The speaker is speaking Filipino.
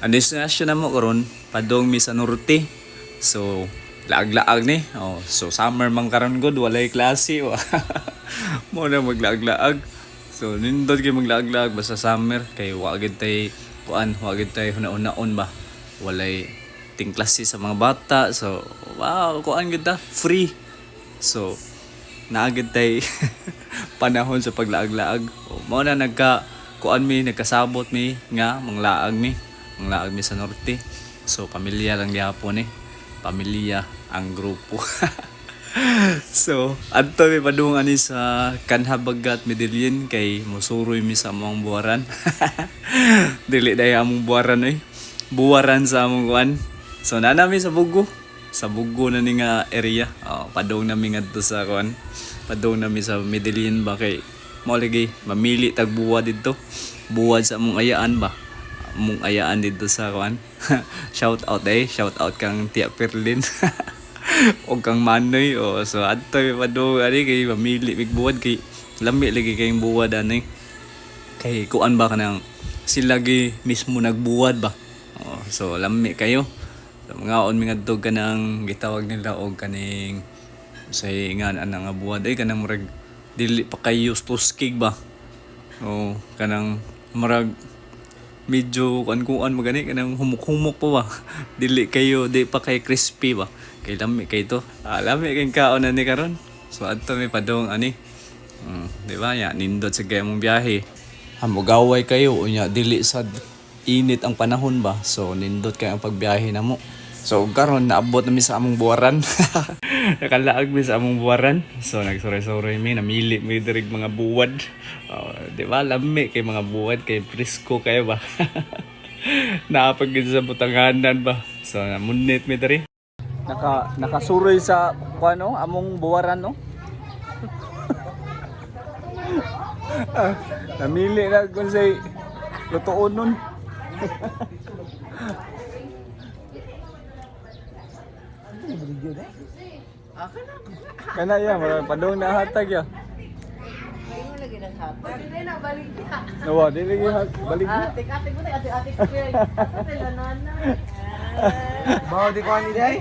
Ang destination na mo karon padong mi sa norte. So laag-laag ni. Oh, so summer man karon gud walay klase. Mo na maglaag-laag. So nindot kay maglaag-laag basta summer kay wa gid tay kuan, wa gid tay hunaon ba. Walay ting klase sa mga bata. So wow, kuan gid ta, free. So naagid tay panahon sa paglaag-laag. O, mao na kuan mi nagkasabot mi nga manglaag mi sa norte. So pamilya lang gyapon pamilya ang grupo. So adto mi padung ani sa Kanhabagat Medellin kay mosuroy mi sa among buwaran. Dili day among buwaran buwaran sa among kuan. So nanami sa Bugo na ni nga area. Padung nami ngadto sa kuan. Padung nami sa Medellin ba kay mao lagi mamili tag buwad didto. Buwad sa among ayaan ba. Among ayaan didto sa kuan. Shout out kang Tia Perlin. O kang Manoy so adto padung ani kay mamili big buwad kay lami lagi kay buwad ani. Kay kuan ba kanang sila gi mismo nagbuwad ba. So lami kayo. So, mga on mga dog kanang gitawag nila og kaning sa nga nga buwad kanang murag dili pa kay tuskig ba. Kanang murag medyo kuan magani kanang humok-humok pa ba. Dili pa kay crispy ba. Kay lami kay to. Lami kay kaon na ni karon. So adto mi padong ani. Di ba ya nindot sa gay mong biyahe. Hamugaway kayo unya dili sad init ang panahon ba. So nindot kay ang pagbiyahe namo. So karon naabot na mi sa among buwaran. Nakalaag mi sa among buwaran. So nagsuray-suray mi namili mi dirig mga buwad. Di ba lami kay mga buwad kay presko kayo ba. Naapag sa butanganan ba. So namunit mi diri. Nakasuroy sa kuano among buwaran no. Namili na kun say lutuon nun. Kana ya, padong na hatag ya. Ayun lagi ng hatag. Dili na balik niya. Nawa, dili balik na. Atik ko na, atik ko. Ate nana. Bawa di ko ani day.